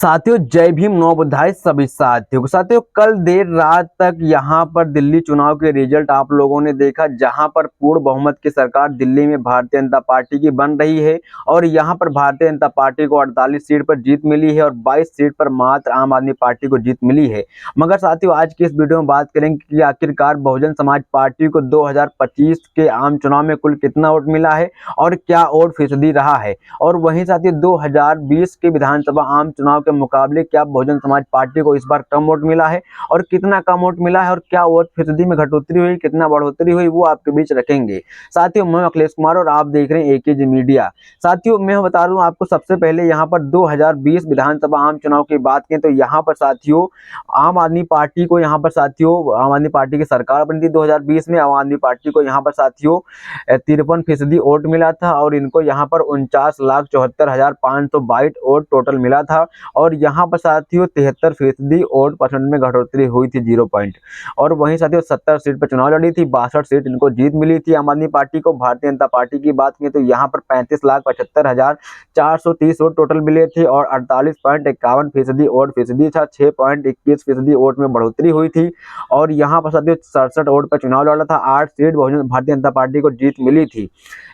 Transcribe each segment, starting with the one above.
साथियों जय भीम नौ बधाई सभी साथियों को। साथियों कल देर रात तक यहां पर दिल्ली चुनाव के रिजल्ट आप लोगों ने देखा, जहां पर पूर्ण बहुमत की सरकार दिल्ली में भारतीय जनता पार्टी की बन रही है और यहां पर भारतीय जनता पार्टी को 48 सीट पर जीत मिली है और 22 सीट पर मात्र आम आदमी पार्टी को जीत मिली है। मगर साथियों आज की इस वीडियो में बात करेंगे कि आखिरकार बहुजन समाज पार्टी को 2025 के आम चुनाव में कुल कितना वोट मिला है और क्या वोट फीसदी रहा है, और वहीं साथियों 2020 के विधानसभा आम चुनाव के मुकाबले क्या बहुजन समाज पार्टी को इस बार कम वोट मिला है और कितना कम वोट मिला है और क्या वोट फीसदी में घटोतरी हुई, कितना बढ़ोतरी हुई, वो आपके बीच रखेंगे। साथियों मैं अखिलेश कुमार और आप देख रहे हैं एकेजी मीडिया। साथियों मैं बता दूं आपको, सबसे पहले यहां पर 2020 विधानसभा आम चुनाव की बात करें तो यहां पर साथियों आम आदमी पार्टी को यहां पर साथियों आम आदमी पार्टी की सरकार बनी थी 2020 में। आम आदमी पार्टी को यहां पर साथियों 53% वोट मिला था और इनको यहां पर 49,74,522 वोट टोटल मिला था और यहां पर साथियों 73% वोट परसेंट में घटोतरी हुई थी 0 पॉइंट। और वहीं साथियों 70 सीट पर चुनाव लड़ी थी, 62 सीट इनको जीत मिली थी आम आदमी पार्टी को। भारतीय जनता पार्टी की बात करें तो यहाँ पर 35,75,430 वोट टोटल मिले थे और 48.51% वोट फीसदी था, 6.21% वोट में बढ़ोतरी हुई थी। और यहाँ पर साथियों 67 वोट पर चुनाव लड़ा था, 8 सीट भारतीय जनता पार्टी को जीत मिली थी।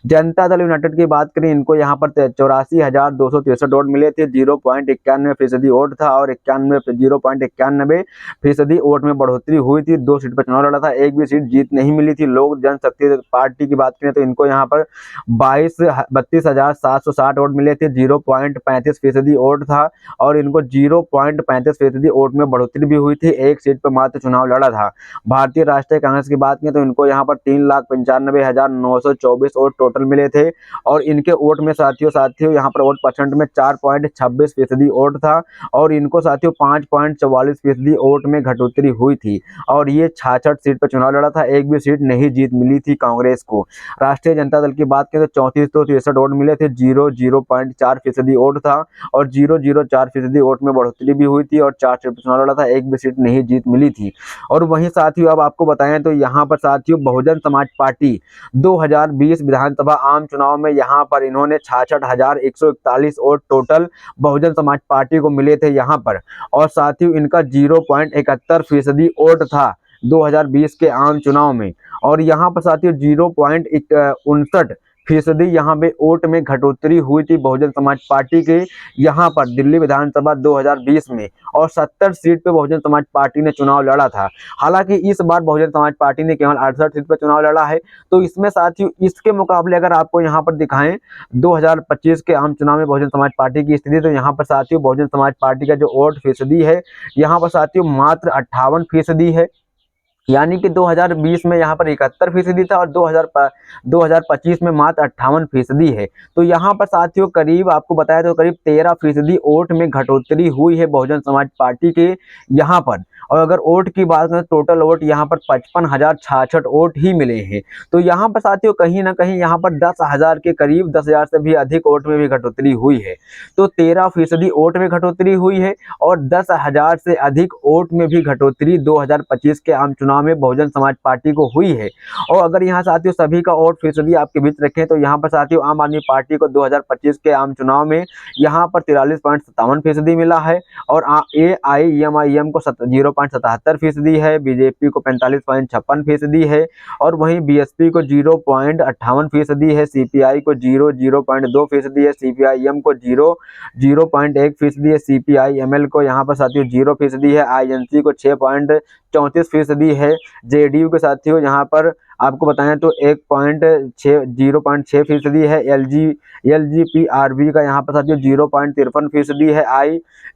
जनता दल यूनाइटेड की बात करें, इनको यहाँ पर 84,263 वोट मिले थे, 0.91% वोट था और 0.91% वोट में बढ़ोतरी हुई थी। 2 सीट पर चुनाव लड़ा था, एक भी सीट जीत नहीं मिली थी। लोक जनशक्ति पार्टी की बात करें तो इनको यहाँ पर 32,760 वोट मिले थे, 0.35% वोट था और इनको 0.35% वोट में बढ़ोतरी भी हुई थी, एक सीट पर मात्र चुनाव लड़ा था। भारतीय राष्ट्रीय कांग्रेस की बात करें तो इनको यहाँ पर 3,95,924 वोट टोटल मिले थे और इनके वोट में साथियों यहाँ पर वोट परसेंट में 4.26% वोट था और इनको साथियों 5.44% वोट में घटोतरी हुई थी और ये 66 सीट पर चुनाव लड़ा था, एक भी सीट नहीं जीत मिली थी कांग्रेस को। राष्ट्रीय जनता दल की बात करें तो 3463 वोट मिले थे, 0.04% वोट था और 0.04% वोट में बढ़ोतरी भी हुई थी और 4 सीट पर चुनाव लड़ा था, एक भी सीट नहीं जीत मिली थी। और वहीं साथियों अब आपको बताएं तो यहाँ पर साथियों बहुजन समाज पार्टी 2020 विधानसभा आम चुनाव में यहाँ पर इन्होंने 66,141 vote total Bahujan Samaj party को मिले थे यहाँ पर, और साथियों इनका 0.71% वोट था 2020 के आम चुनाव में। और यहाँ पर साथियों 0.59% यहाँ पे वोट में घटोतरी हुई थी बहुजन समाज पार्टी के यहाँ पर दिल्ली विधानसभा 2020 में, और 70 सीट पे बहुजन समाज पार्टी ने चुनाव लड़ा था। हालांकि इस बार बहुजन समाज पार्टी ने केवल 68 सीट पर चुनाव लड़ा है। तो इसमें साथियों इसके मुकाबले अगर आपको यहाँ पर दिखाएं 2025 के आम चुनाव में बहुजन समाज पार्टी की स्थिति, तो यहाँ पर साथियों बहुजन समाज पार्टी का जो वोट फीसदी है यहाँ पर साथियों मात्र 58% है, यानी कि 2020 में यहाँ पर 71% था और 2025 में मात्र 58% है। तो यहाँ पर साथियों करीब आपको बताया तो करीब 13% वोट में घटोतरी हुई है बहुजन समाज पार्टी के यहाँ पर। और अगर वोट की बात करें टोटल वोट यहाँ पर 55,066 वोट ही मिले हैं। तो यहाँ पर साथियों कहीं ना कहीं यहाँ पर 10,000 के करीब 10,000 से भी अधिक वोट में भी घटोतरी हुई है। तो 13% वोट में घटोतरी हुई है और 10,000 से अधिक वोट में भी घटोतरी 2025 के आम चुनाव में बहुजन समाज पार्टी को हुई है। और अगर यहाँ साथियों सभी का वोट फीसदी आपके बीच रखें तो यहाँ पर साथियों आम आदमी पार्टी को 2025 के आम चुनाव में यहाँ पर 43.57% मिला है और AIEMIEM को 0.77% है, बीजेपी को 45.56% है और वहीं बीएसपी को 0.58% है, सीपीआई को 0.2% है, CPIM को 0.1% है, CPIML को यहाँ पर साथियों 0% है, INC को 6.34% है, जेडीयू के साथियों यहाँ पर आपको बताएं तो 0.6% है, LGPRB का यहाँ पर साथियों 0.53% है,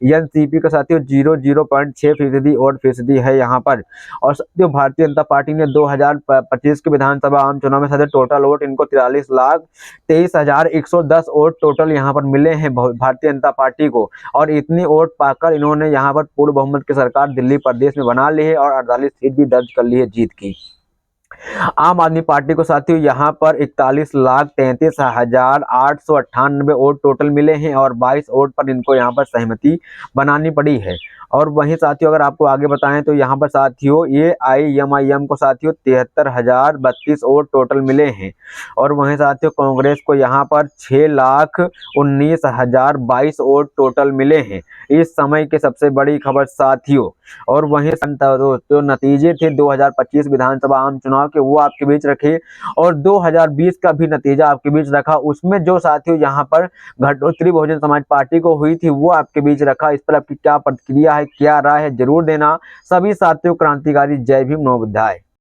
INCP का साथियों 0.6% वोट फीसदी है यहाँ पर। और साथियों भारतीय जनता पार्टी ने 2025 के विधानसभा आम चुनाव में साथियों टोटल वोट इनको 43,23,110 वोट टोटल यहाँ पर मिले हैं भारतीय जनता पार्टी को, और इतनी वोट पाकर इन्होंने यहाँ पर पूर्ण बहुमत की सरकार दिल्ली प्रदेश में बना ली है और 48 सीट भी दर्ज कर ली है जीत की। आम आदमी पार्टी को साथियों यहाँ पर 41,33,898 वोट टोटल मिले हैं और 22 वोट पर इनको यहाँ पर सहमति बनानी पड़ी है। और वहीं साथियों अगर आपको आगे बताएं तो यहाँ पर साथियों AIMIM को साथियों 73,032 वोट टोटल मिले हैं। और वहीं साथियों कांग्रेस को यहाँ पर 6,19,022 वोट टोटल मिले हैं, इस समय की सबसे बड़ी खबर साथियों। और वहीं जो नतीजे थे 2025 विधानसभा आम चुनाव के वो आपके बीच रखे और 2020 का भी नतीजा आपके बीच रखा। उसमें जो साथियों यहाँ पर घटोत्तरी बहुजन समाज पार्टी को हुई थी वो आपके बीच रखा। इस पर आपकी क्या प्रतिक्रिया है, क्या राय है, जरूर देना। सभी साथियों क्रांतिकारी जय भीम नवोदय।